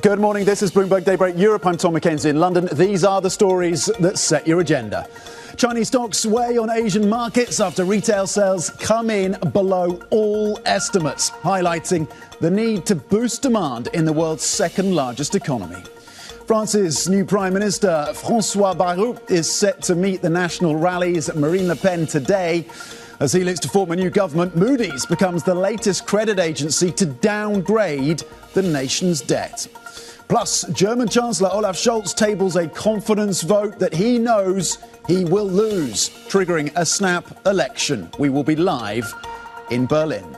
Good morning, this is Bloomberg Daybreak Europe. I'm Tom Mackenzie in London. These are the stories that set your agenda. Chinese stocks weigh on Asian markets after retail sales come in below all estimates, highlighting the need to boost demand in the world's second largest economy. France's new Prime Minister, François Bayrou, is set to meet the national rallies Marine Le Pen today. As he looks to form a new government, Moody's becomes the latest credit agency to downgrade the nation's debt. Plus, German Chancellor Olaf Scholz tables a confidence vote that he knows he will lose, triggering a snap election. We will be live in Berlin.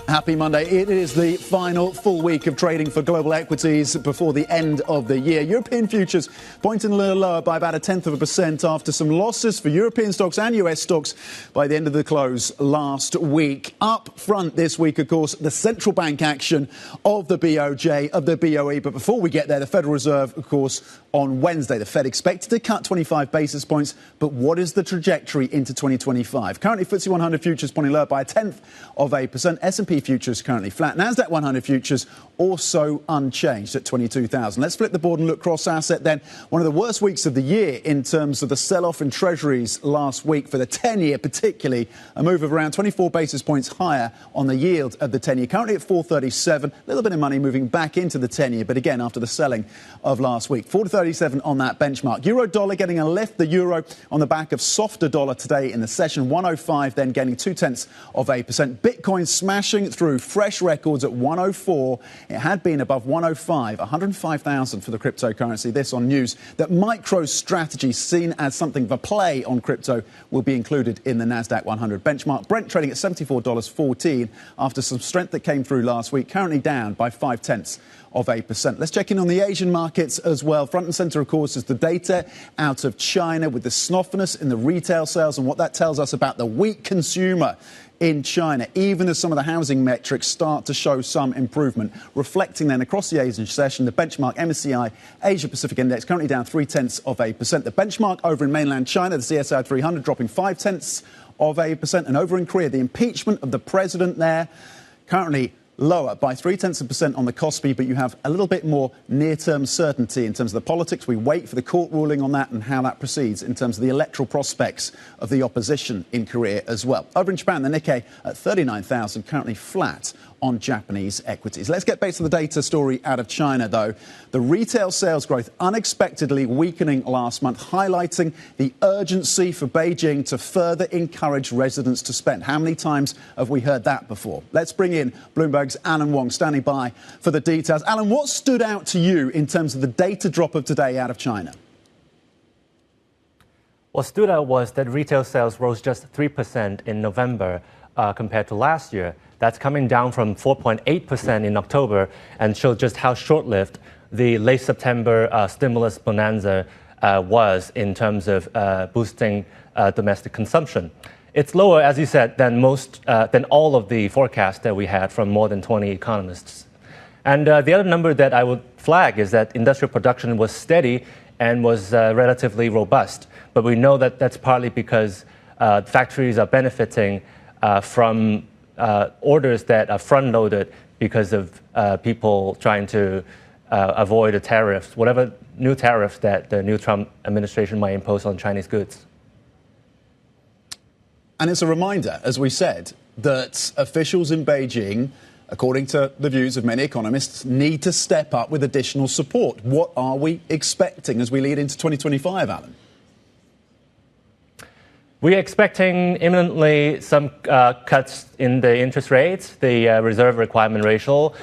Happy Monday. It is the final full week of trading for global equities before the end of the year. European futures pointing a little lower by about 0.1% after some losses for European stocks and US stocks by the end of the close last week. Up front this week, of course, the central bank action of the BOJ, of the BOE. But before we get there, the Federal Reserve, of course, on Wednesday. The Fed expected to cut 25 basis points, but what is the trajectory into 2025? Currently, FTSE 100 futures pointing lower by 0.1%. S&P futures currently flat. Nasdaq 100 futures also unchanged at 22,000. Let's flip the board and look cross-asset then. One of the worst weeks of the year in terms of the sell-off in treasuries last week for the 10-year particularly. A move of around 24 basis points higher on the yield of the 10-year. Currently at 437. A little bit of money moving back into the 10-year, but again after the selling of last week. 437 on that benchmark. Euro dollar getting a lift. The euro on the back of softer dollar today in the session. 105 then gaining 0.2%. Bitcoin smashing through fresh records at 104. It had been above 105, 105,000 for the cryptocurrency. This on news that MicroStrategy, seen as something of a play on crypto, will be included in the Nasdaq 100 benchmark. Brent trading at $74.14 after some strength that came through last week, currently down by 0.5%. Let's check in on the Asian markets as well. Front and centre, of course, is the data out of China with the snuffiness in the retail sales and what that tells us about the weak consumer in China, even as some of the housing metrics start to show some improvement, reflecting then across the Asian session, the benchmark MSCI Asia Pacific Index currently down 0.3%. The benchmark over in mainland China, the CSI 300 dropping 0.5%, and over in Korea, the impeachment of the president there currently lower by 0.3% on the Kospi, but you have a little bit more near-term certainty in terms of the politics. We wait for the court ruling on that and how that proceeds in terms of the electoral prospects of the opposition in Korea as well. Over in Japan, the Nikkei at 39,000, currently flat on Japanese equities. Let's get back to the data story out of China, though. The retail sales growth unexpectedly weakening last month, highlighting the urgency for Beijing to further encourage residents to spend. How many times have we heard that before? Let's bring in Bloomberg's Alan Wong standing by for the details. Alan, what stood out to you in terms of the data drop of today out of China? What stood out was that retail sales rose just 3% in November compared to last year. That's coming down from 4.8% in October and showed just how short-lived the late September stimulus bonanza was in terms of boosting domestic consumption. It's lower, as you said, than all of the forecasts that we had from more than 20 economists. And the other number that I would flag is that industrial production was steady and was relatively robust. But we know that that's partly because factories are benefiting from orders that are front-loaded because of people trying to avoid the tariffs, whatever new tariffs that the new Trump administration might impose on Chinese goods. And it's a reminder, as we said, that officials in Beijing, according to the views of many economists, need to step up with additional support. What are we expecting as we lead into 2025, Alan? We're expecting imminently some cuts in the interest rates, the reserve requirement ratio.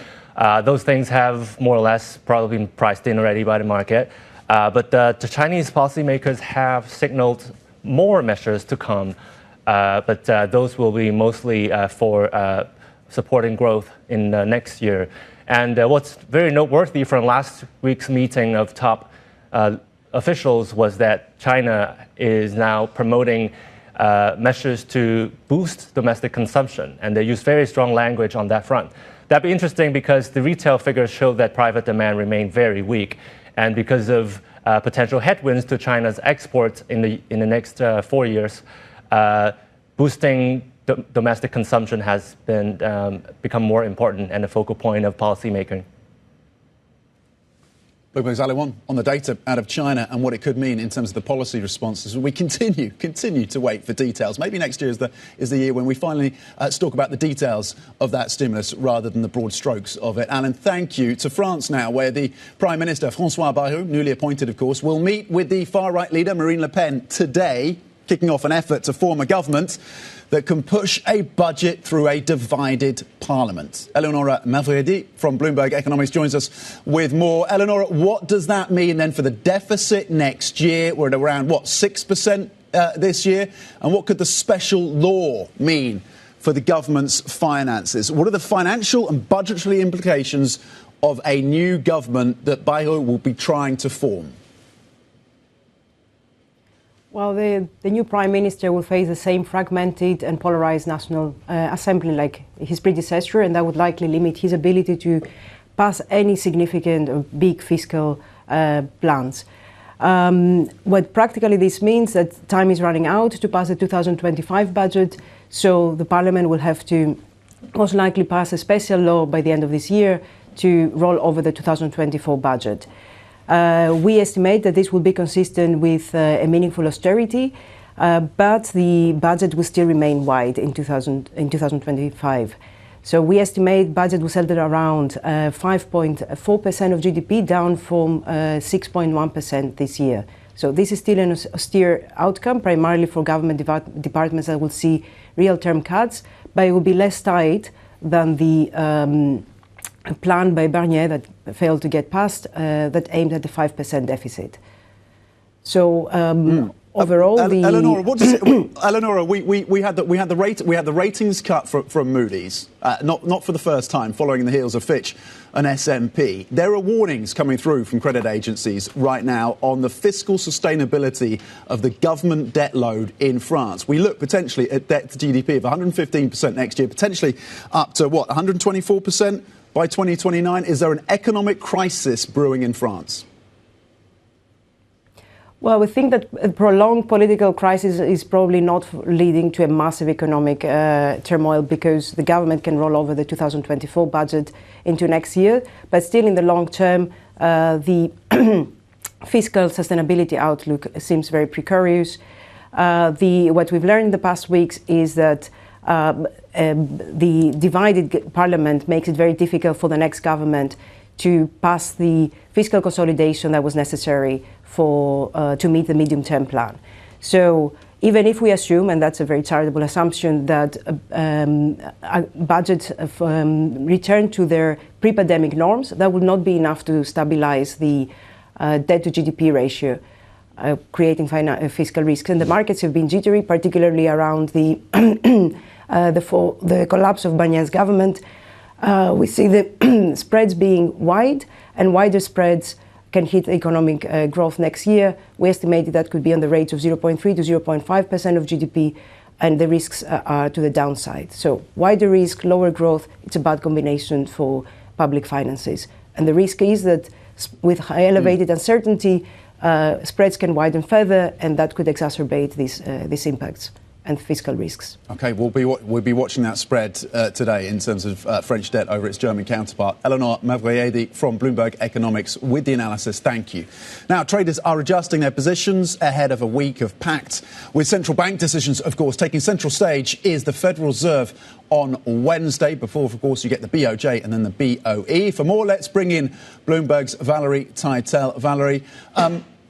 Those things have more or less probably been priced in already by the market. But the Chinese policymakers have signaled more measures to come. But those will be mostly for supporting growth in next year. And what's very noteworthy from last week's meeting of top officials was that China is now promoting measures to boost domestic consumption, and they use very strong language on that front. that'd be interesting because the retail figures show that private demand remained very weak. And because of potential headwinds to China's exports in the next 4 years, boosting domestic consumption has become more important and a focal point of policymaking. Bloomberg's Ali Wong on the data out of China and what it could mean in terms of the policy responses. We continue to wait for details. Maybe next year is the year when we finally talk about the details of that stimulus rather than the broad strokes of it. Alan, thank you. To France now, where the Prime Minister, François Bayrou, newly appointed, of course, will meet with the far-right leader, Marine Le Pen, today, kicking off an effort to form a government that can push a budget through a divided parliament. Eleonora Mavredi from Bloomberg Economics joins us with more. Eleonora, what does that mean then for the deficit next year? We're at around, 6% this year? And what could the special law mean for the government's finances? What are the financial and budgetary implications of a new government that Bayrou will be trying to form? Well, the new Prime Minister will face the same fragmented and polarized National Assembly like his predecessor, and that would likely limit his ability to pass any significant or big fiscal plans. What practically this means that time is running out to pass the 2025 budget, so the Parliament will have to most likely pass a special law by the end of this year to roll over the 2024 budget. We estimate that this will be consistent with a meaningful austerity, but the budget will still remain wide in 2025. So we estimate budget will settle around 5.4% of GDP, down from 6.1% this year. So this is still an austere outcome, primarily for government departments that will see real-term cuts, but it will be less tight than the plan by Barnier that failed to get passed, that aimed at the 5% deficit. So overall, Eleonora, what does it, Eleonora, we had the ratings cut from Moody's, not for the first time, following the heels of Fitch and S&P. There are warnings coming through from credit agencies right now on the fiscal sustainability of the government debt load in France. We look potentially at debt to GDP of 115% next year, potentially up to 124%. By 2029, is there an economic crisis brewing in France? Well, we think that a prolonged political crisis is probably not leading to a massive economic turmoil, because the government can roll over the 2024 budget into next year. But still, in the long term, the fiscal sustainability outlook seems very precarious. What we've learned in the past weeks is that the divided parliament makes it very difficult for the next government to pass the fiscal consolidation that was necessary to meet the medium-term plan. So even if we assume, and that's a very charitable assumption, that budgets return to their pre-pandemic norms, that would not be enough to stabilize the debt to GDP ratio, creating fiscal risks. And the markets have been jittery, particularly around the collapse of Barnier's government. We see the spreads being wide, and wider spreads can hit economic growth next year. We estimated that could be on the range of 0.3 to 0.5% of GDP, and the risks are to the downside. So wider risk, lower growth, it's a bad combination for public finances. And the risk is that with high elevated uncertainty, spreads can widen further, and that could exacerbate these impacts and fiscal risks. OK, we'll be watching that spread today in terms of French debt over its German counterpart. Eleonora Mavredi from Bloomberg Economics with the analysis. Thank you. Now, traders are adjusting their positions ahead of a week of packed with central bank decisions, of course. Taking central stage is the Federal Reserve on Wednesday, before, of course, you get the BOJ and then the BOE. For more, let's bring in Bloomberg's Valerie Teitel. Valerie,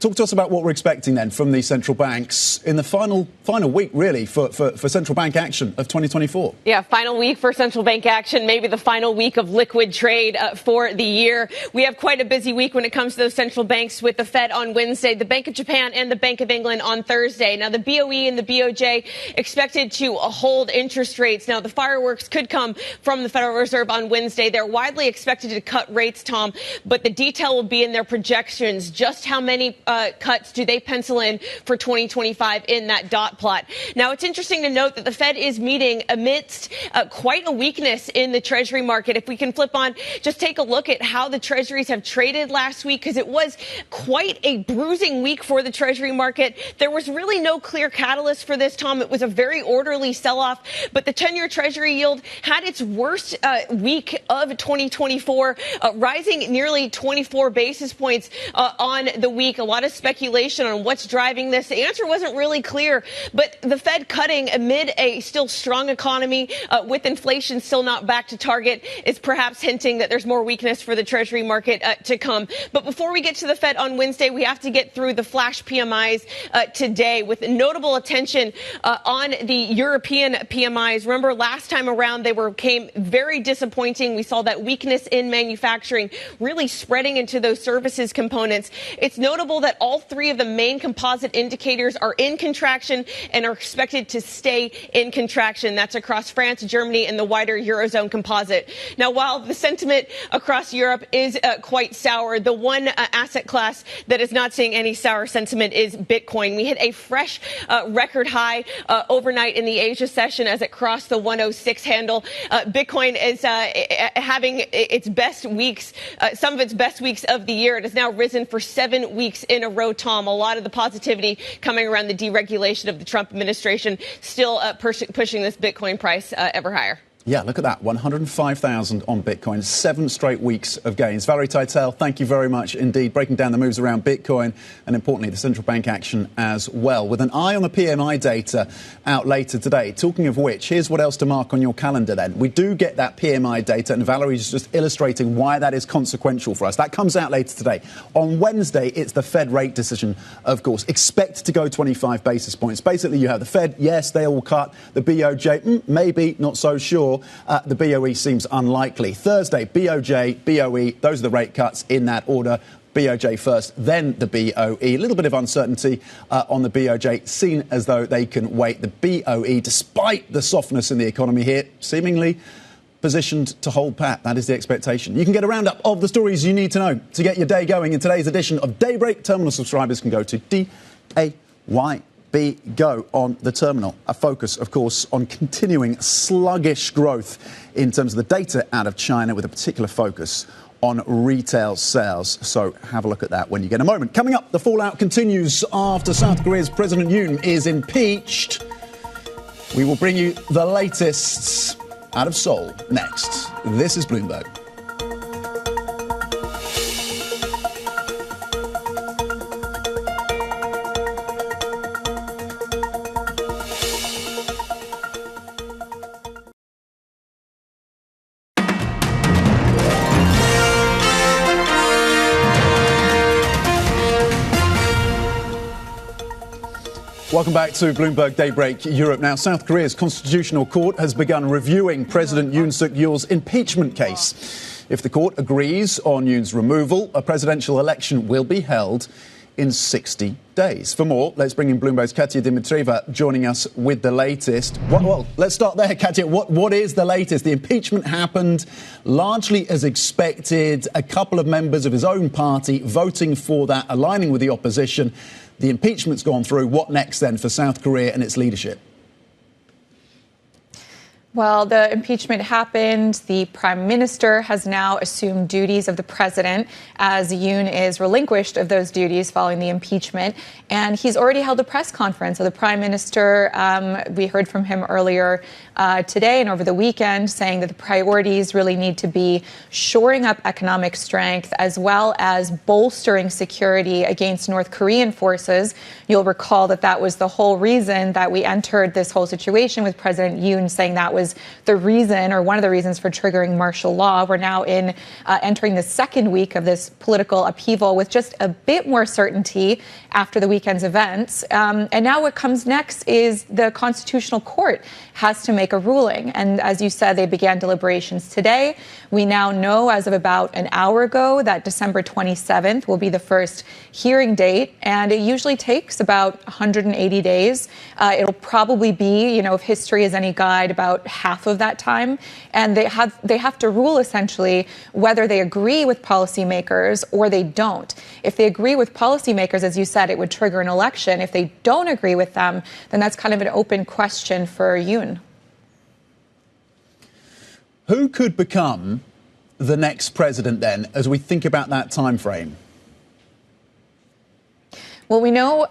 talk to us about what we're expecting then from these central banks in the final week, really, for central bank action of 2024. Yeah, final week for central bank action, maybe the final week of liquid trade for the year. We have quite a busy week when it comes to those central banks, with the Fed on Wednesday, the Bank of Japan and the Bank of England on Thursday. Now, the BOE and the BOJ expected to hold interest rates. Now, the fireworks could come from the Federal Reserve on Wednesday. They're widely expected to cut rates, Tom, but the detail will be in their projections. Just how many cuts do they pencil in for 2025 in that dot plot? Now, it's interesting to note that the Fed is meeting amidst quite a weakness in the Treasury market. If we can flip on, just take a look at how the Treasuries have traded last week, because it was quite a bruising week for the Treasury market. There was really no clear catalyst for this, Tom. It was a very orderly sell-off, but the 10-year Treasury yield had its worst week of 2024, rising nearly 24 basis points on the week. A lot of speculation on what's driving this. The answer wasn't really clear, but the Fed cutting amid a still strong economy with inflation still not back to target is perhaps hinting that there's more weakness for the Treasury market to come. But before we get to the Fed on Wednesday, we have to get through the flash PMIs today, with notable attention on the European PMIs. Remember, last time around, they came very disappointing. We saw that weakness in manufacturing really spreading into those services components. It's notable that all three of the main composite indicators are in contraction and are expected to stay in contraction. That's across France, Germany, and the wider Eurozone composite. Now, while the sentiment across Europe is quite sour, the one asset class that is not seeing any sour sentiment is Bitcoin. We hit a fresh record high overnight in the Asia session as it crossed the 106 handle. Bitcoin is having its best weeks, some of its best weeks of the year. It has now risen for 7 weeks in a row, Tom. A lot of the positivity coming around the deregulation of the Trump administration, still pushing this Bitcoin price ever higher. Yeah, look at that. 105,000 on Bitcoin, 7 straight weeks of gains. Valerie Teitel, thank you very much indeed. Breaking down the moves around Bitcoin and, importantly, the central bank action as well. With an eye on the PMI data out later today. Talking of which, here's what else to mark on your calendar then. We do get that PMI data, and Valerie's just illustrating why that is consequential for us. That comes out later today. On Wednesday, it's the Fed rate decision, of course. Expect to go 25 basis points. Basically, you have the Fed, yes, they will cut. The BOJ, maybe, not so sure. The BOE seems unlikely. Thursday, BOJ, BOE, those are the rate cuts in that order. BOJ first, then the BOE. A little bit of uncertainty on the BOJ, seen as though they can wait. The BOE, despite the softness in the economy here, seemingly positioned to hold pat. That is the expectation. You can get a roundup of the stories you need to know to get your day going in today's edition of Daybreak. Terminal subscribers can go to DAY. Go on the terminal. A focus, of course, on continuing sluggish growth in terms of the data out of China, with a particular focus on retail sales. So have a look at that when you get a moment. Coming up, the fallout continues after South Korea's President Yoon is impeached. We will bring you the latest out of Seoul next. This is Bloomberg. Welcome back to Bloomberg Daybreak Europe. Now, South Korea's Constitutional Court has begun reviewing President Yoon Suk-yeol's impeachment case. If the court agrees on Yoon's removal, a presidential election will be held in 60 days. For more, let's bring in Bloomberg's Katya Dimitrieva joining us with the latest. Well, let's start there, Katya. What is the latest? The impeachment happened largely as expected. A couple of members of his own party voting for that, aligning with the opposition. The impeachment's gone through. What next then for South Korea and its leadership? Well, the impeachment happened. The prime minister has now assumed duties of the president as Yoon is relinquished of those duties following the impeachment. And he's already held a press conference. So the prime minister, we heard from him earlier today and over the weekend, saying that the priorities really need to be shoring up economic strength as well as bolstering security against North Korean forces. You'll recall that that was the whole reason that we entered this whole situation, with President Yoon saying that was the reason, or one of the reasons, for triggering martial law. We're now entering the second week of this political upheaval with just a bit more certainty after the weekend's events. And now what comes next is the Constitutional Court has to make a ruling. And as you said, they began deliberations today. We now know, as of about an hour ago, that December 27th will be the first hearing date. And it usually takes about 180 days. It'll probably be, if history is any guide, about half of that time. And they have to rule essentially whether they agree with policymakers or they don't. If they agree with policymakers, as you said, it would trigger an election. If they don't agree with them, then that's kind of an open question for Yoon. Who could become the next president then, as we think about that time frame? Well, we know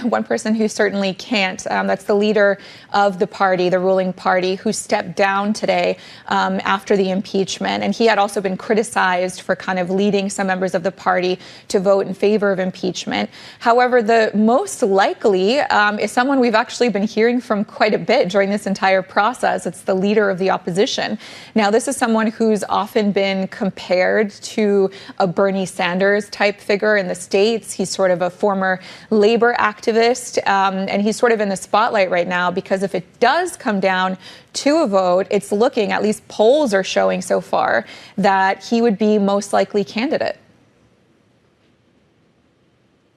one person who certainly can't. That's the leader of the party, the ruling party, who stepped down today after the impeachment. And he had also been criticized for kind of leading some members of the party to vote in favor of impeachment. However, the most likely is someone we've actually been hearing from quite a bit during this entire process. It's the leader of the opposition. Now, this is someone who's often been compared to a Bernie Sanders type figure in the States. He's sort of a former labor activist, and he's sort of in the spotlight right now because if it does come down to a vote, it's looking, at least polls are showing so far, that he would be most likely candidate.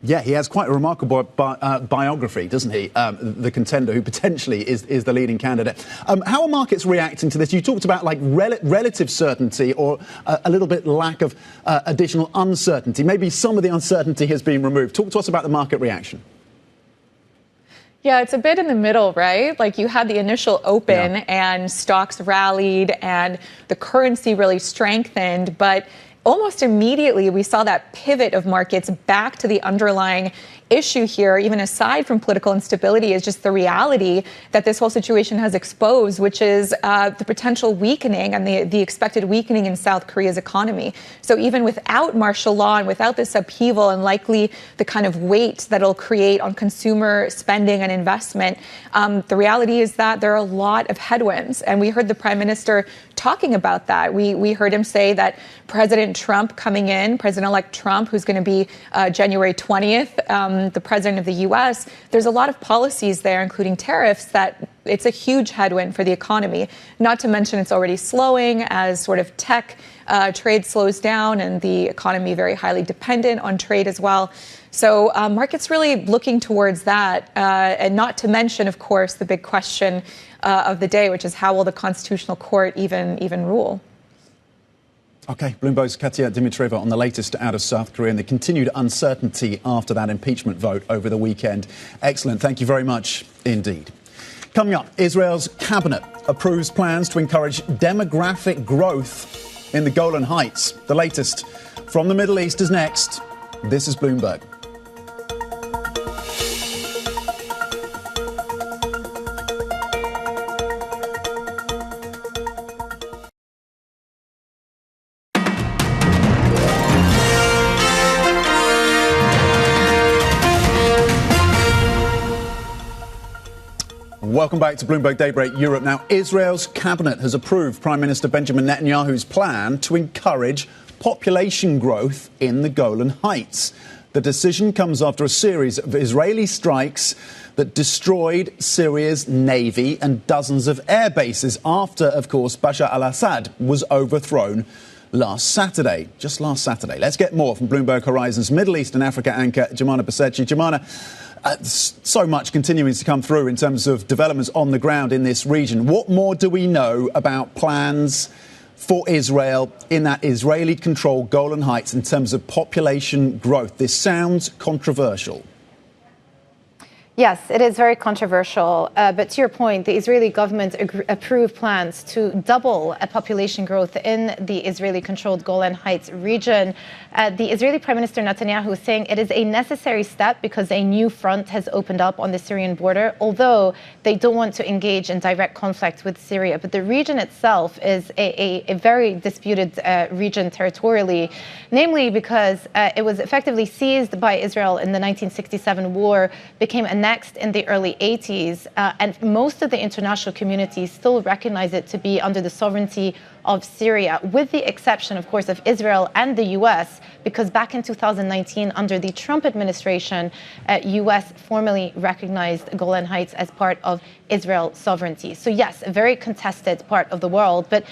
Yeah, he has quite a remarkable biography, doesn't he? The contender who potentially is the leading candidate. How are markets reacting to this? You talked about like relative certainty or a little bit lack of additional uncertainty. Maybe some of the uncertainty has been removed. Talk to us about the market reaction. Yeah, it's a bit in the middle, right? Like you had the initial open and stocks rallied and the currency really strengthened, but almost immediately, we saw that pivot of markets back to the underlying issue here, even aside from political instability, is just the reality that this whole situation has exposed, which is the potential weakening and the expected weakening in South Korea's economy. So even without martial law and without this upheaval and likely the kind of weight that it'll create on consumer spending and investment, the reality is that there are a lot of headwinds. And we heard the prime minister talking about that. We heard him say that President Trump coming in, President-elect Trump, who's going to be January 20th, the president of the U.S., there's a lot of policies there, including tariffs, that it's a huge headwind for the economy. Not to mention it's already slowing as sort of tech trade slows down and the economy very highly dependent on trade as well. So markets really looking towards that. And not to mention, of course, the big question of the day, which is how will the Constitutional Court even rule? OK, Bloomberg's Katia Dimitrieva on the latest out of South Korea and the continued uncertainty after that impeachment vote over the weekend. Excellent. Thank you very much indeed. Coming up, Israel's cabinet approves plans to encourage demographic growth in the Golan Heights. The latest from the Middle East is next. This is Bloomberg. Welcome back to Bloomberg Daybreak Europe. Now, Israel's cabinet has approved Prime Minister Benjamin Netanyahu's plan to encourage population growth in the Golan Heights. The decision comes after a series of Israeli strikes that destroyed Syria's navy and dozens of air bases after, of course, Bashar al-Assad was overthrown last Saturday. Let's get more from Bloomberg Horizon's Middle East and Africa anchor, Jumana Basechi. Jumana, so much continuing to come through in terms of developments on the ground in this region. What more do we know about plans for Israel in that Israeli-controlled Golan Heights in terms of population growth? This sounds controversial. Yes, it is very controversial. But to your point, the Israeli government approved plans to double population growth in the Israeli-controlled Golan Heights region. The Israeli Prime Minister Netanyahu is saying it is a necessary step because a new front has opened up on the Syrian border, although they don't want to engage in direct conflict with Syria. But the region itself is a very disputed region territorially, namely because it was effectively seized by Israel in the 1967 war, became annexed in the early 80s, and most of the international community still recognize it to be under the sovereignty of Syria, with the exception, of course, of Israel and the U.S., because back in 2019, under the Trump administration, U.S. formally recognized Golan Heights as part of Israel's sovereignty. So yes, a very contested part of the world, but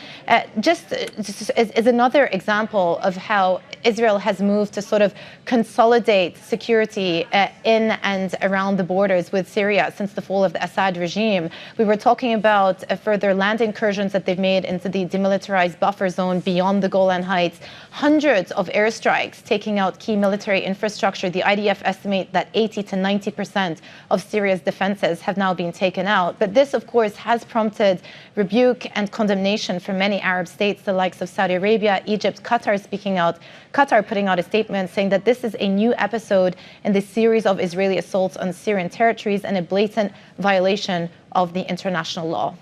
just is another example of how Israel has moved to sort of consolidate security in and around the borders with Syria since the fall of the Assad regime. We were talking about further land incursions that they've made into the demilitarized buffer zone beyond the Golan Heights, hundreds of airstrikes taking out key military infrastructure. The IDF estimate that 80 to 90% of Syria's defenses have now been taken out. But this, of course, has prompted rebuke and condemnation from many Arab states, the likes of Saudi Arabia, Egypt, Qatar speaking out. Qatar putting out a statement saying that this is a new episode in the series of Israeli assaults on Syrian territories and a blatant violation of the international law.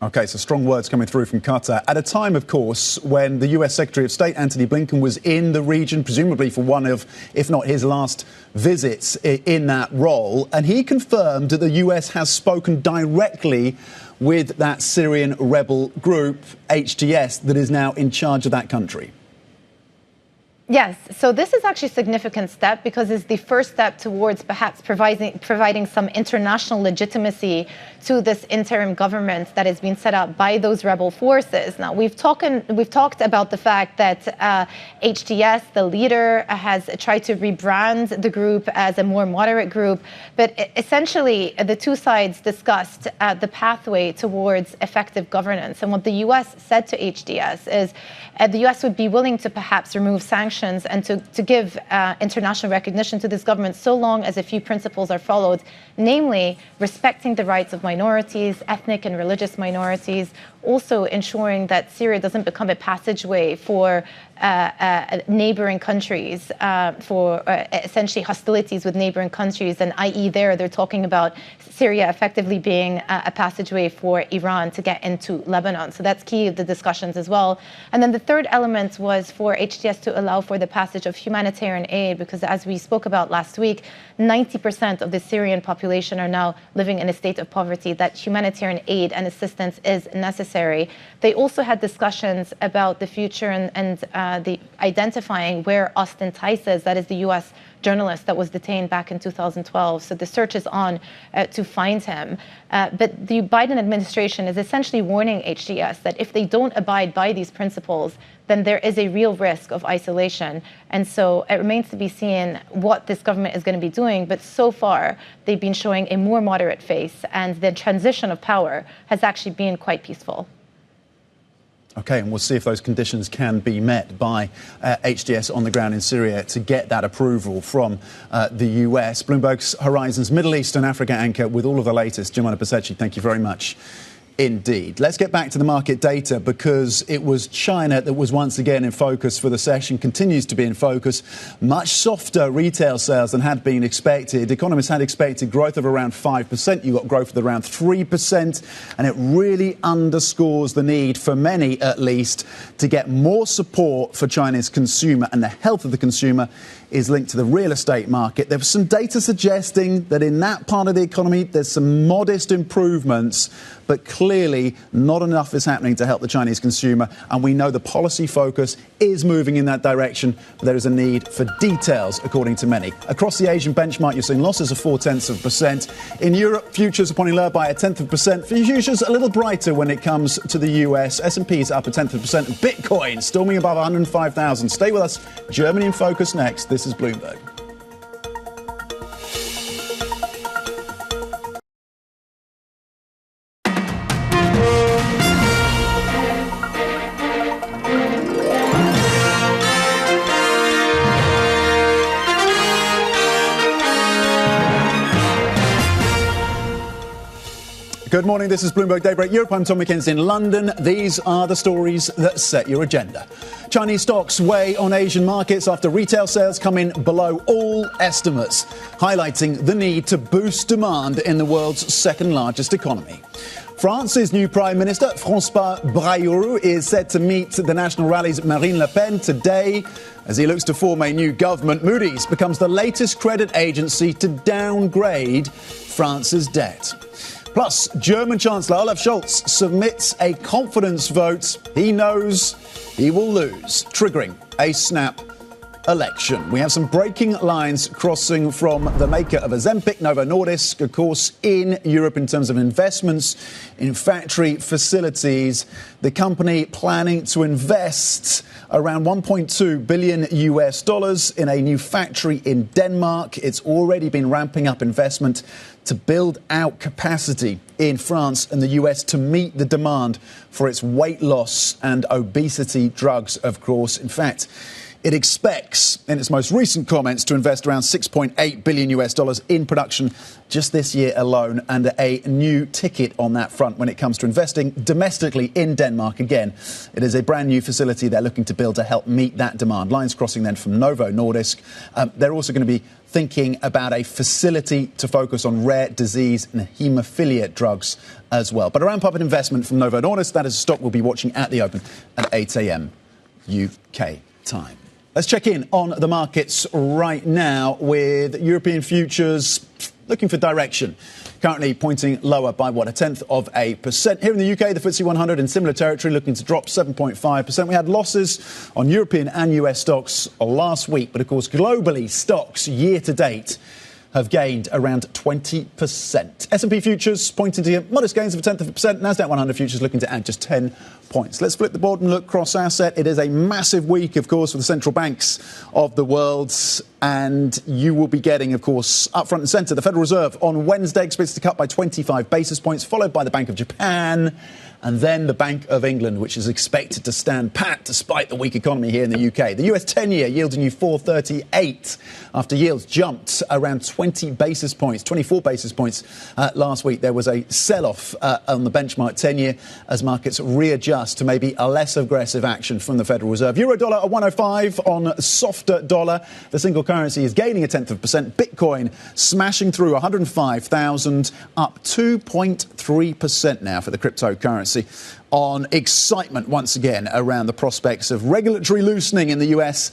OK, so strong words coming through from Qatar at a time, of course, when the US Secretary of State Antony Blinken was in the region, presumably for one of, if not his last visits in that role. And he confirmed that the US has spoken directly with that Syrian rebel group, HTS, that is now in charge of that country. Yes, so this is actually a significant step because it's the first step towards perhaps providing some international legitimacy to this interim government that has been set up by those rebel forces. Now, we've talked about the fact that HTS, the leader, has tried to rebrand the group as a more moderate group, but essentially the two sides discussed the pathway towards effective governance. And what the U.S. said to HTS is the U.S. would be willing to perhaps remove sanctions and to give international recognition to this government so long as a few principles are followed, namely respecting the rights of minorities, ethnic and religious minorities, also ensuring that Syria doesn't become a passageway for neighboring countries, for essentially hostilities with neighboring countries, and i.e. they're talking about Syria effectively being a passageway for Iran to get into Lebanon. So that's key of the discussions as well. And then the third element was for HTS to allow for the passage of humanitarian aid, because as we spoke about last week, 90% of the Syrian population are now living in a state of poverty, that humanitarian aid and assistance is necessary. They also had discussions about the future and the identifying where Austin Tice is, that is the U.S. journalist that was detained back in 2012. So the search is on to find him. But the Biden administration is essentially warning HTS that if they don't abide by these principles, then there is a real risk of isolation. And so it remains to be seen what this government is going to be doing. But so far, they've been showing a more moderate face, and the transition of power has actually been quite peaceful. OK, and we'll see if those conditions can be met by HTS on the ground in Syria to get that approval from the US. Bloomberg's Horizons Middle East and Africa anchor with all of the latest. Jemana Pasechi, thank you very much indeed. Let's get back to the market data, because it was China that was once again in focus for the session, continues to be in focus. Much softer retail sales than had been expected. Economists had expected growth of around 5%. You got growth of around 3%. And it really underscores the need, for many at least, to get more support for China's consumer. And the health of the consumer is linked to the real estate market. There was some data suggesting that in that part of the economy, there's some modest improvements, but clearly not enough is happening to help the Chinese consumer. And we know the policy focus is moving in that direction, but there is a need for details, according to many. Across the Asian benchmark, you're seeing losses of 0.4%. In Europe, futures are pointing lower by 0.1%. Futures a little brighter when it comes to the US. S&P is up 0.1%. Bitcoin storming above 105,000. Stay with us. Germany in focus next. This is Bloomberg. Good morning, this is Bloomberg Daybreak Europe. I'm Tom McKenzie in London. These are the stories that set your agenda. Chinese stocks weigh on Asian markets after retail sales come in below all estimates, highlighting the need to boost demand in the world's second largest economy. France's new Prime Minister, François Bayrou, is set to meet the National Rally's Marine Le Pen today as he looks to form a new government. Moody's becomes the latest credit agency to downgrade France's debt. Plus, German Chancellor Olaf Scholz submits a confidence vote he knows he will lose, triggering a snap election. We have some breaking lines crossing from the maker of Ozempic, Novo Nordisk, of course, in Europe in terms of investments in factory facilities. The company planning to invest around 1.2 billion US dollars in a new factory in Denmark. It's already been ramping up investment to build out capacity in France and the US to meet the demand for its weight loss and obesity drugs, of course. In fact, it expects, in its most recent comments, to invest around 6.8 billion US dollars in production just this year alone, and a new ticket on that front when it comes to investing domestically in Denmark. Again, it is a brand new facility they're looking to build to help meet that demand. Lines crossing then from Novo Nordisk. They're also going to be thinking about a facility to focus on rare disease and haemophilia drugs as well. But a ramp up in investment from Novo Nordisk, that is a stock we'll be watching at the open at 8 a.m. UK time. Let's check in on the markets right now with European futures looking for direction. Currently pointing lower by, 0.1%. Here in the UK, the FTSE 100 in similar territory, looking to drop 7.5%. We had losses on European and US stocks last week. But, of course, globally, stocks year to date have gained around 20%. S&P futures pointing to modest gains of 0.1%. Nasdaq 100 futures looking to add just 10 points. Let's flip the board and look cross-asset. It is a massive week, of course, for the central banks of the world. And you will be getting, of course, up front and centre, the Federal Reserve on Wednesday expects to cut by 25 basis points, followed by the Bank of Japan, and then the Bank of England, which is expected to stand pat despite the weak economy here in the UK. The US 10-year yields a new 4.38 after yields jumped around 20 basis points, 24 basis points last week. There was a sell-off on the benchmark 10-year as markets readjust to maybe a less aggressive action from the Federal Reserve. Euro dollar at 105 on softer dollar. The single currency is gaining 0.1%. Bitcoin smashing through 105,000, up 2.3% now for the cryptocurrency, on excitement once again around the prospects of regulatory loosening in the US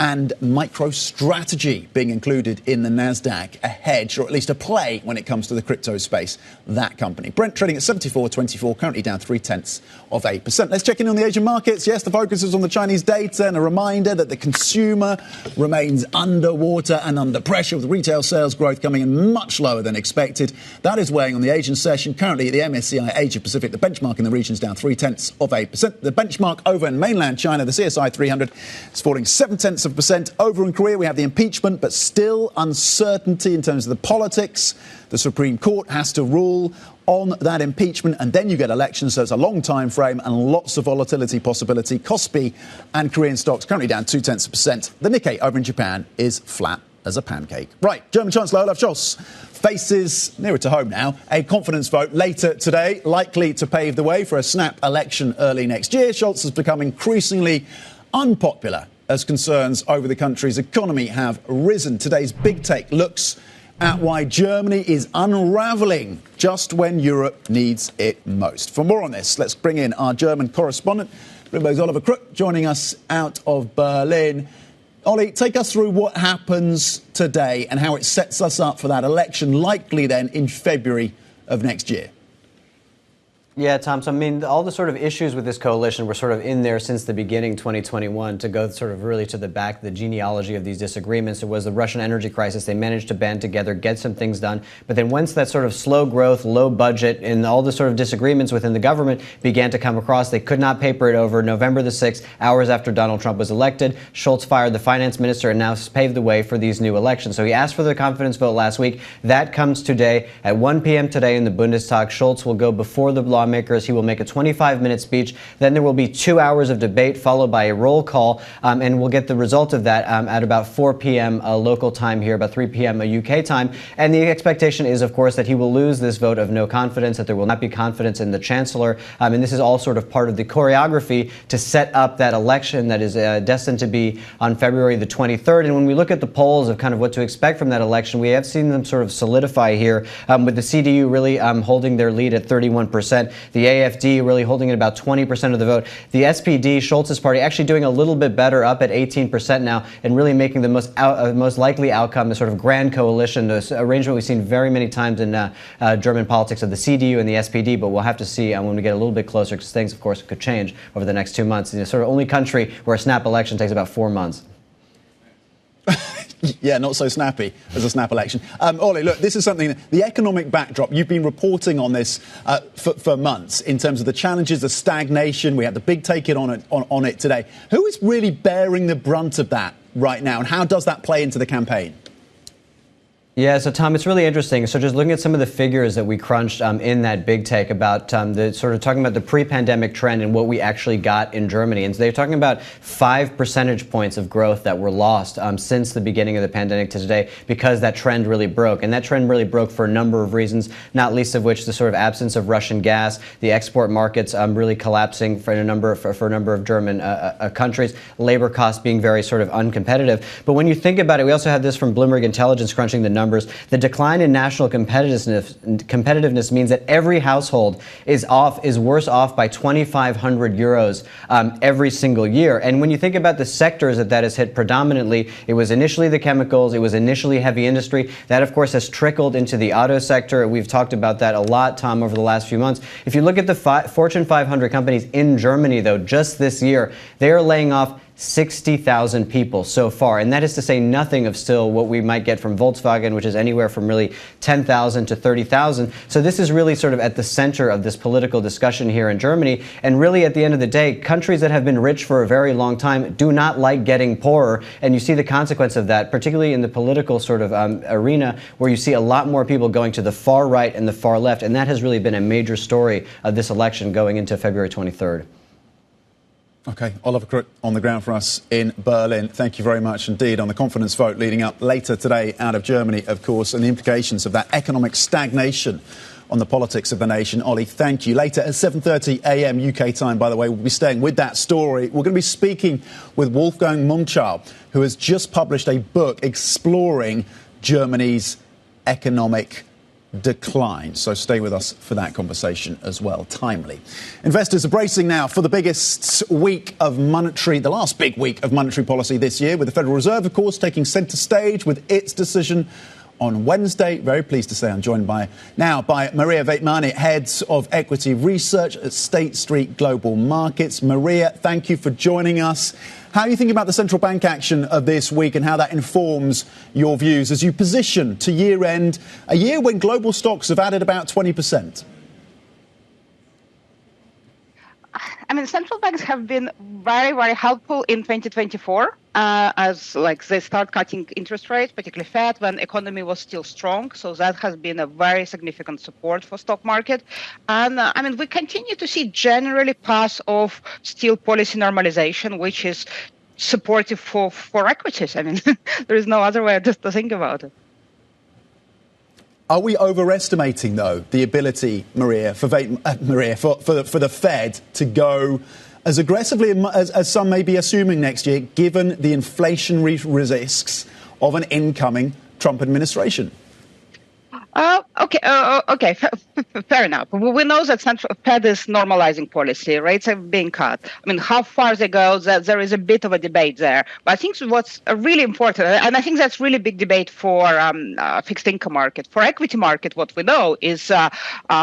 and MicroStrategy being included in the Nasdaq, a hedge or at least a play when it comes to the crypto space, that company. Brent trading at 74.24, currently down 0.3%. Let's check in on the Asian markets. Yes, the focus is on the Chinese data, and a reminder that the consumer remains underwater and under pressure, with retail sales growth coming in much lower than expected. That is weighing on the Asian session. Currently, the MSCI Asia Pacific, the benchmark in the region, is down 0.3%. The benchmark over in mainland China, the CSI 300, is falling 0.7%. Over in Korea, we have the impeachment, but still uncertainty in terms of the politics. The Supreme Court has to rule on that impeachment, and then you get elections, so it's a long time frame and lots of volatility possibility. Kospi and Korean stocks currently down 0.2%. The Nikkei over in Japan is flat as a pancake. Right, German Chancellor Olaf Scholz faces, nearer to home now, a confidence vote later today, likely to pave the way for a snap election early next year. Scholz has become increasingly unpopular as concerns over the country's economy have risen. Today's Big Take looks at why Germany is unravelling just when Europe needs it most. For more on this, let's bring in our German correspondent, Bloomberg's Oliver Crook, joining us out of Berlin. Ollie, take us through what happens today and how it sets us up for that election, likely then in February of next year. Yeah, Tom. So, I mean, all the sort of issues with this coalition were sort of in there since the beginning, 2021, to go sort of really to the back, the genealogy of these disagreements. It was the Russian energy crisis. They managed to band together, get some things done. But then once that sort of slow growth, low budget, and all the sort of disagreements within the government began to come across, they could not paper it over. November the 6th, hours after Donald Trump was elected, Scholz fired the finance minister and now paved the way for these new elections. So he asked for the confidence vote last week. That comes today at 1 p.m. today in the Bundestag. Scholz will go before the lawmakers. He will make a 25-minute speech. Then there will be 2 hours of debate, followed by a roll call, and we'll get the result of that at about 4 p.m. Local time here, about 3 p.m. UK time. And the expectation is, of course, that he will lose this vote of no confidence, that there will not be confidence in the Chancellor. And this is all sort of part of the choreography to set up that election that is destined to be on February the 23rd. And when we look at the polls of kind of what to expect from that election, we have seen them sort of solidify here, with the CDU really holding their lead at 31%. the AfD really holding at about 20% of the vote. The SPD, Scholz's party, actually doing a little bit better, up at 18% now, and really making the most likely outcome, the sort of grand coalition, this arrangement we've seen very many times in German politics of the CDU and the SPD, but we'll have to see when we get a little bit closer, because things, of course, could change over the next 2 months. It's the sort of only country where a snap election takes about 4 months. Yeah, not so snappy as a snap election. Ollie, look, this is something, the economic backdrop, you've been reporting on this for months in terms of the challenges, the stagnation. We had the big take-in on it today. Who is really bearing the brunt of that right now, and how does that play into the campaign? Yeah, so Tom, it's really interesting. So just looking at some of the figures that we crunched in that big take about the sort of talking about the pre-pandemic trend and what we actually got in Germany. And so they're talking about 5 percentage points of growth that were lost since the beginning of the pandemic to today, because that trend really broke. And that trend really broke for a number of reasons, not least of which the sort of absence of Russian gas, the export markets really collapsing for a number of German countries, labor costs being very sort of uncompetitive. But when you think about it, we also had this from Bloomberg Intelligence crunching the numbers. The decline in national competitiveness means that every household is worse off by 2,500 euros every single year. And when you think about the sectors that has hit predominantly, it was initially the chemicals, it was initially heavy industry. That, of course, has trickled into the auto sector. We've talked about that a lot, Tom, over the last few months. If you look at the Fortune 500 companies in Germany, though, just this year, they are laying off 60,000 people so far. And that is to say nothing of still what we might get from Volkswagen, which is anywhere from really 10,000 to 30,000. So this is really sort of at the center of this political discussion here in Germany. And really, at the end of the day, countries that have been rich for a very long time do not like getting poorer. And you see the consequence of that, particularly in the political sort of arena, where you see a lot more people going to the far right and the far left. And that has really been a major story of this election going into February 23rd. OK, Olaf Scholz on the ground for us in Berlin. Thank you very much indeed on the confidence vote leading up later today out of Germany, of course, and the implications of that economic stagnation on the politics of the nation. Ollie, thank you. Later at 7:30 a.m. UK time, by the way, we'll be staying with that story. We're going to be speaking with Wolfgang Munchau, who has just published a book exploring Germany's economic decline. So stay with us for that conversation as well. Timely. Investors are bracing now for the biggest week of the last big week of monetary policy this year, with the Federal Reserve, of course, taking centre stage with its decision on Wednesday. Very pleased to say I'm joined by Marija Veitmane, head of equity research at State Street Global Markets. Marija, thank you for joining us. How are you thinking about the central bank action of this week and how that informs your views as you position to year end, a year when global stocks have added about 20%? I mean, central banks have been very, very helpful in 2024 as they start cutting interest rates, particularly Fed, when economy was still strong. So that has been a very significant support for stock market. And I mean, we continue to see generally path of still policy normalization, which is supportive for equities. I mean, there is no other way just to think about it. Are we overestimating, though, the ability, Marija, for the Fed to go as aggressively as some may be assuming next year, given the inflationary risks of an incoming Trump administration? Okay, fair enough. We know that Central Fed is normalizing policy. Rates are being cut. I mean, how far they go, there is a bit of a debate there. But I think what's really important, and I think that's really big debate for fixed income market. For equity market, what we know is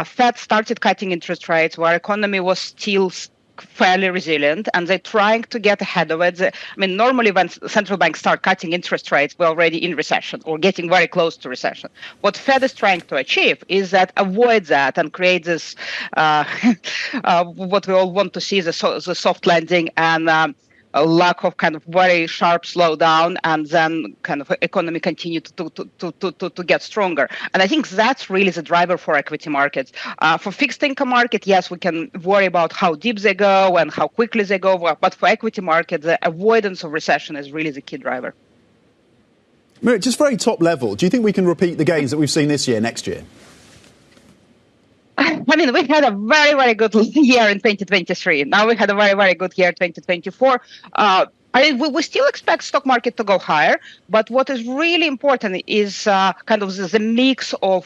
Fed started cutting interest rates where economy was still fairly resilient, and they're trying to get ahead of it. I mean, normally when central banks start cutting interest rates, we're already in recession or getting very close to recession. What Fed is trying to achieve is that avoid that and create this, what we all want to see, the soft landing and a lack of kind of very sharp slowdown, and then kind of economy continue to get stronger. And I think that's really the driver for equity markets. For fixed income market, yes, we can worry about how deep they go and how quickly they go, but for equity market, the avoidance of recession is really the key driver. Marija, just very top level, do you think we can repeat the gains that we've seen this year next year? I mean, we had a very, very good year in 2023. Now we had a very, very good year in 2024. I we still expect stock market to go higher, but what is really important is kind of the mix of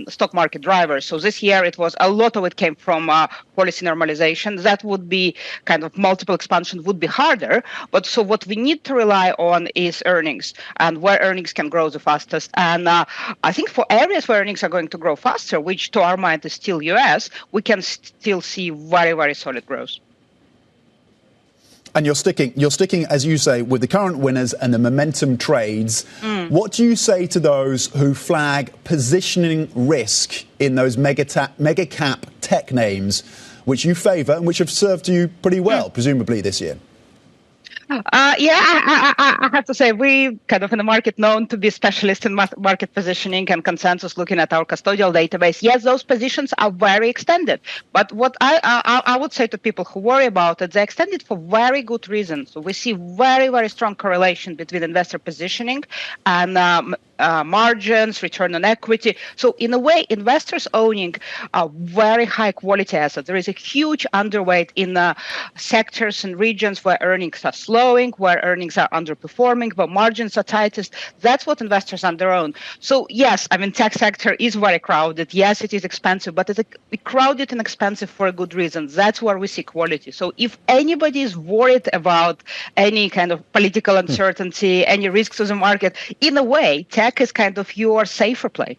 stock market drivers. So this year a lot of it came from policy normalization. That would be kind of multiple expansion would be harder. But so what we need to rely on is earnings and where earnings can grow the fastest. And I think for areas where earnings are going to grow faster, which to our mind is still US, we can still see very, very solid growth. And you're sticking, as you say, with the current winners and the momentum trades. What do you say to those who flag positioning risk in those mega cap tech names, which you favour and which have served you pretty well, presumably this year? I have to say we kind of in the market known to be specialists in market positioning and consensus looking at our custodial database. Yes, those positions are very extended. But what I would say to people who worry about it, they're extended for very good reasons. So we see very, very strong correlation between investor positioning and margins, return on equity. So in a way, investors owning a very high quality asset, there is a huge underweight in sectors and regions where earnings are slowing, where earnings are underperforming, but margins are tightest. That's what investors underown. So yes, I mean, tech sector is very crowded. Yes, it is expensive, but it's crowded and expensive for a good reason. That's where we see quality. So if anybody is worried about any kind of political uncertainty, any risks to the market, in a way, tech is kind of your safer play.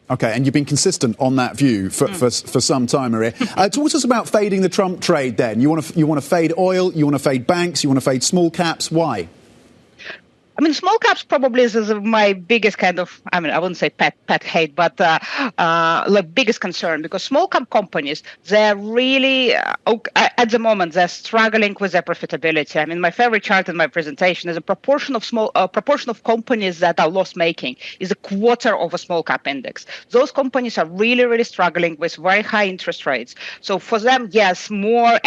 Okay, and you've been consistent on that view for some time, Marija. Talk to us about fading the Trump trade then. You want to fade oil, you want to fade banks, you want to fade small caps. Why? I mean, small caps probably is my biggest kind of, I mean, I wouldn't say pet hate, but the biggest concern, because small cap companies, they're really, at the moment, they're struggling with their profitability. I mean, my favorite chart in my presentation is a proportion of companies that are loss-making is a quarter of a small cap index. Those companies are really, really struggling with very high interest rates. So for them, yes, more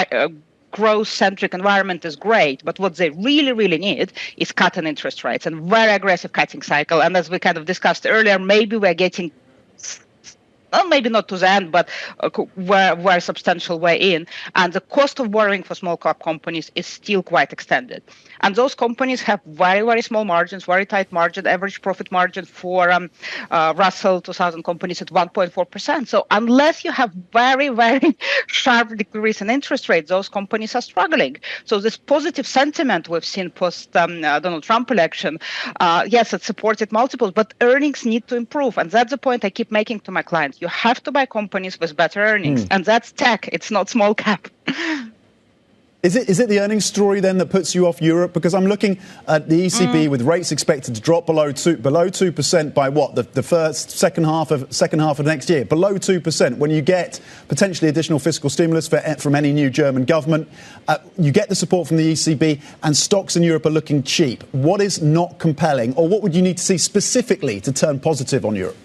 growth-centric environment is great, but what they really, really need is cutting interest rates and very aggressive cutting cycle. And as we kind of discussed earlier, maybe we're getting, well, maybe not to the end, but we're substantial way in. And the cost of borrowing for small cap companies is still quite extended. And those companies have very, very small margins, very tight margin, average profit margin for Russell 2000 companies at 1.4%. So unless you have very, very sharp decrease in interest rates, those companies are struggling. So this positive sentiment we've seen post Donald Trump election, yes, it supported multiples, but earnings need to improve. And that's the point I keep making to my clients. You have to buy companies with better earnings. And that's tech. It's not small cap. Is it the earnings story then that puts you off Europe? Because I'm looking at the ECB with rates expected to drop below 2% by what, the second half of next year, below 2%. When you get potentially additional fiscal stimulus from any new German government, you get the support from the ECB, and stocks in Europe are looking cheap. What is not compelling, or what would you need to see specifically to turn positive on Europe?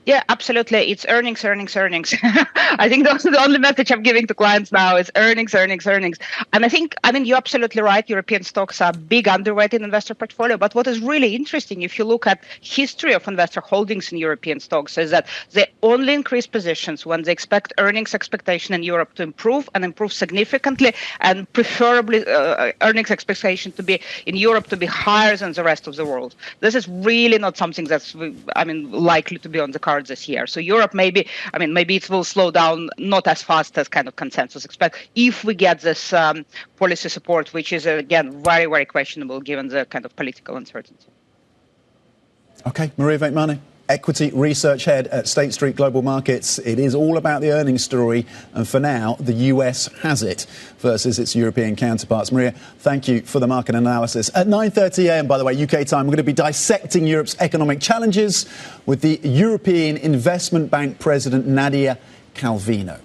Yeah, absolutely. It's earnings. I think that's the only message I'm giving to clients now is earnings. And I think, you're absolutely right. European stocks are big underweight in investor portfolio. But what is really interesting, if you look at history of investor holdings in European stocks, is that they only increase positions when they expect earnings expectation in Europe to improve and improve significantly, and preferably earnings expectation to be in Europe to be higher than the rest of the world. This is really not something that's, likely to be on the card this year. So Europe maybe it will slow down not as fast as kind of consensus expect if we get this policy support, which is again very, very questionable given the kind of political uncertainty. Okay, Marija Veitmane, Equity Research Head at State Street Global Markets. It is all about the earnings story, and for now, the US has it versus its European counterparts. Marija, thank you for the market analysis. At 9:30 a.m., by the way, UK time, we're going to be dissecting Europe's economic challenges with the European Investment Bank President Nadia Calvino.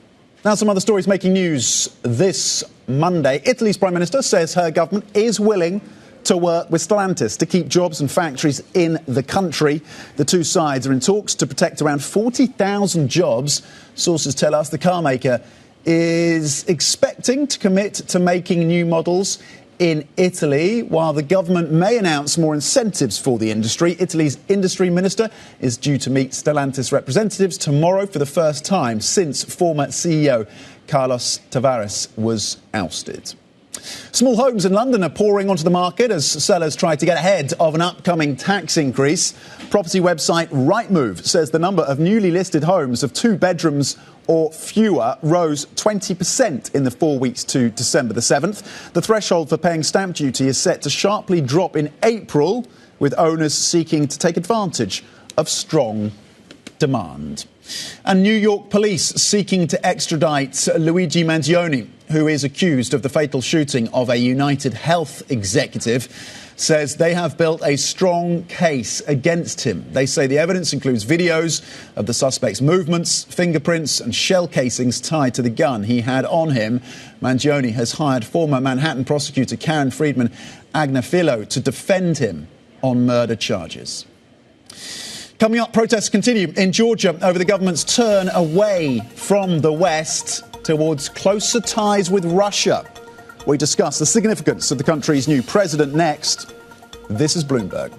Now, some other stories making news this Monday. Italy's Prime Minister says her government is willing to work with Stellantis to keep jobs and factories in the country. The two sides are in talks to protect around 40,000 jobs. Sources tell us the car maker is expecting to commit to making new models in Italy, while the government may announce more incentives for the industry. Italy's industry minister is due to meet Stellantis representatives tomorrow for the first time since former CEO Carlos Tavares was ousted. Small homes in London are pouring onto the market as sellers try to get ahead of an upcoming tax increase. Property website Rightmove says the number of newly listed homes of 2 bedrooms or fewer rose 20% in the 4 weeks to December the 7th. The threshold for paying stamp duty is set to sharply drop in April, with owners seeking to take advantage of strong demand. And New York police seeking to extradite Luigi Mangione, who is accused of the fatal shooting of a United Health executive, says they have built a strong case against him. They say the evidence includes videos of the suspect's movements, fingerprints and shell casings tied to the gun he had on him. Mangione has hired former Manhattan prosecutor Karen Friedman Agnafilo to defend him on murder charges. Coming up, protests continue in Georgia over the government's turn away from the West towards closer ties with Russia. We discuss the significance of the country's new president next. This is Bloomberg.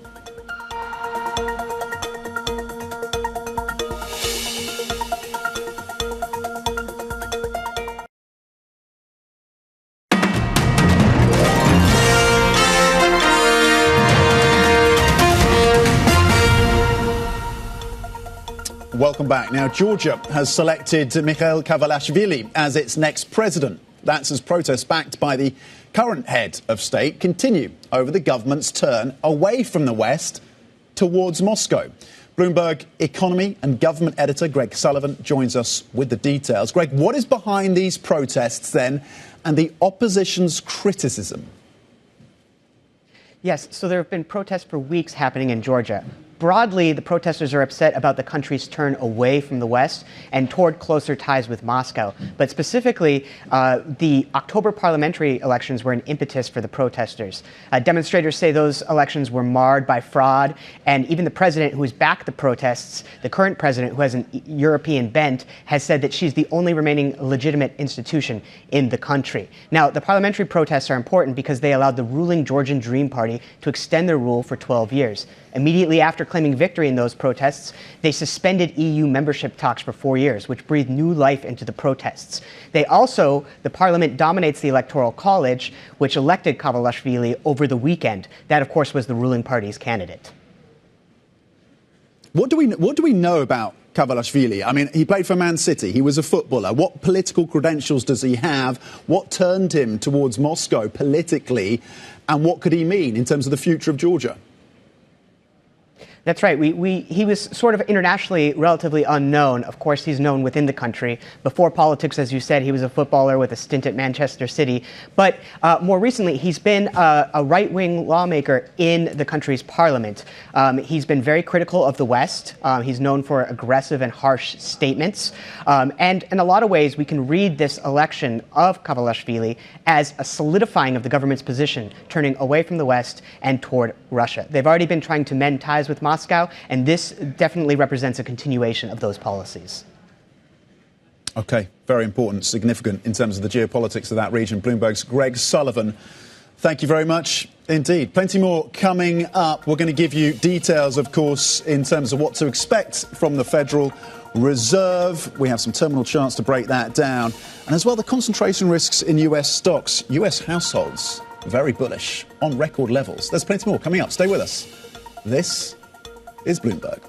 Welcome back. Now, Georgia has selected Mikhail Kavalashvili as its next president. That's as protests backed by the current head of state continue over the government's turn away from the West towards Moscow. Bloomberg economy and government editor Greg Sullivan joins us with the details. Greg, what is behind these protests then and the opposition's criticism? Yes, so there have been protests for weeks happening in Georgia. Broadly, the protesters are upset about the country's turn away from the West and toward closer ties with Moscow. But specifically, the October parliamentary elections were an impetus for the protesters. Demonstrators say those elections were marred by fraud, and even the president who has backed the protests, the current president who has an European bent, has said that she's the only remaining legitimate institution in the country. Now, the parliamentary protests are important because they allowed the ruling Georgian Dream Party to extend their rule for 12 years. Immediately after claiming victory in those protests, they suspended EU membership talks for 4 years, which breathed new life into the protests. The parliament dominates the Electoral College, which elected Kavalashvili over the weekend. That, of course, was the ruling party's candidate. What do we know about Kavalashvili? I mean, he played for Man City. He was a footballer. What political credentials does he have? What turned him towards Moscow politically? And what could he mean in terms of the future of Georgia? That's right. He was sort of internationally relatively unknown. Of course, he's known within the country. Before politics, as you said, he was a footballer with a stint at Manchester City. But more recently, he's been a right-wing lawmaker in the country's parliament. He's been very critical of the West. He's known for aggressive and harsh statements. And in a lot of ways, we can read this election of Kavalashvili as a solidifying of the government's position, turning away from the West and toward Russia. They've already been trying to mend ties with Moscow, and this definitely represents a continuation of those policies. OK, very important, significant in terms of the geopolitics of that region. Bloomberg's Greg Sullivan, thank you very much indeed. Plenty more coming up. We're going to give you details, of course, in terms of what to expect from the Federal Reserve. We have some terminal charts to break that down. And as well, the concentration risks in US stocks. US households, very bullish, on record levels. There's plenty more coming up. Stay with us. This is Bloomberg.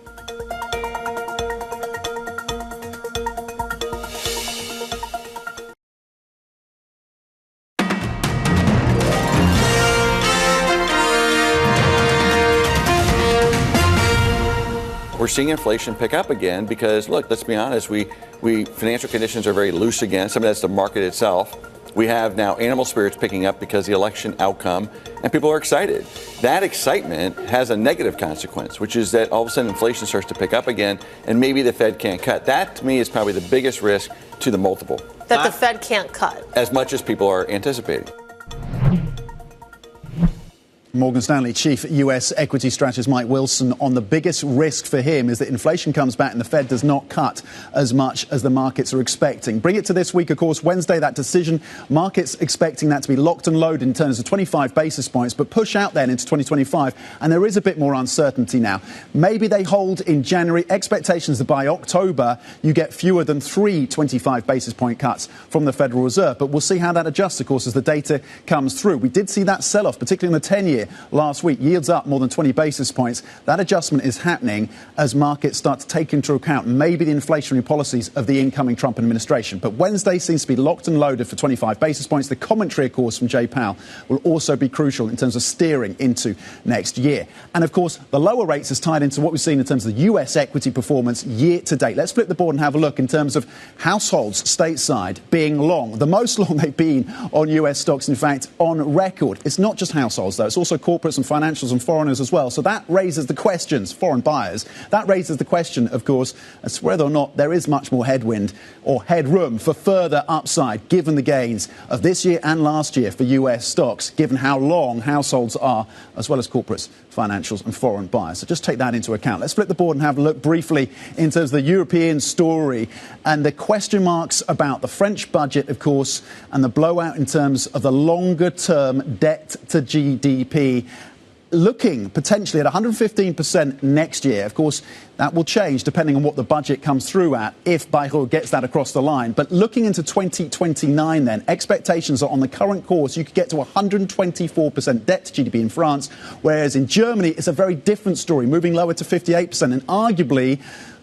We're seeing inflation pick up again because, look, let's be honest, financial conditions are very loose again. Some of that's the market itself. We have now animal spirits picking up because the election outcome, and people are excited. That excitement has a negative consequence, which is that all of a sudden inflation starts to pick up again, and maybe the Fed can't cut. That, to me, is probably the biggest risk to the multiple. That the Fed can't cut. As much as people are anticipating. Morgan Stanley chief US equity strategist Mike Wilson on the biggest risk for him is that inflation comes back and the Fed does not cut as much as the markets are expecting. Bring it to this week, of course, Wednesday, that decision. Markets expecting that to be locked and loaded in terms of 25 basis points, but push out then into 2025. And there is a bit more uncertainty now. Maybe they hold in January. Expectations that by October you get fewer than 3 25 basis point cuts from the Federal Reserve. But we'll see how that adjusts, of course, as the data comes through. We did see that sell-off, particularly in the 10-year last week. Yields up more than 20 basis points. That adjustment is happening as markets start to take into account maybe the inflationary policies of the incoming Trump administration. But Wednesday seems to be locked and loaded for 25 basis points. The commentary, of course, from Jay Powell will also be crucial in terms of steering into next year. And, of course, the lower rates is tied into what we've seen in terms of the US equity performance year to date. Let's flip the board and have a look in terms of households stateside being long. The most long they've been on US stocks, in fact, on record. It's not just households, though. It's also corporates and financials and foreigners as well. So that raises the questions, foreign buyers, that raises the question, of course, as to whether or not there is much more headwind or headroom for further upside, given the gains of this year and last year for US stocks, given how long households are, as well as corporates, financials and foreign buyers. So just take that into account. Let's flip the board and have a look briefly in terms of the European story and the question marks about the French budget, of course, and the blowout in terms of the longer-term debt to GDP, looking potentially at 115% next year. Of course, that will change depending on what the budget comes through at, if Bayrou gets that across the line. But looking into 2029 then, expectations are on the current course, you could get to 124% debt to GDP in France, whereas in Germany it's a very different story, moving lower to 58%. And arguably,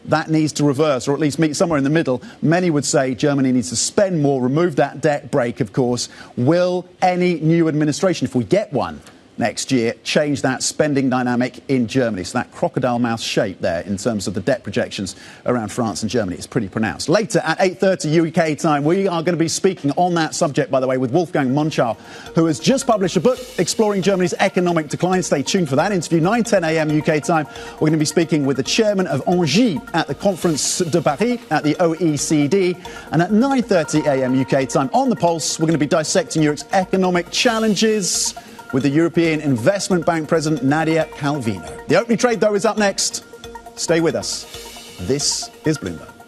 that needs to reverse, or at least meet somewhere in the middle. Many would say Germany needs to spend more, remove that debt brake, of course. Will any new administration, if we get one next year, change that spending dynamic in Germany? So that crocodile mouth shape there in terms of the debt projections around France and Germany is pretty pronounced. Later at 8:30 UK time, we are going to be speaking on that subject, by the way, with Wolfgang Monschau, who has just published a book exploring Germany's economic decline. Stay tuned for that interview. 9:10 a.m. UK time, we're going to be speaking with the chairman of ENGIE at the Conference de Paris at the OECD. And at 9:30 a.m. UK time, on The Pulse, we're going to be dissecting Europe's economic challenges with the European Investment Bank President Nadia Calvino. The opening trade, though, is up next. Stay with us. This is Bloomberg.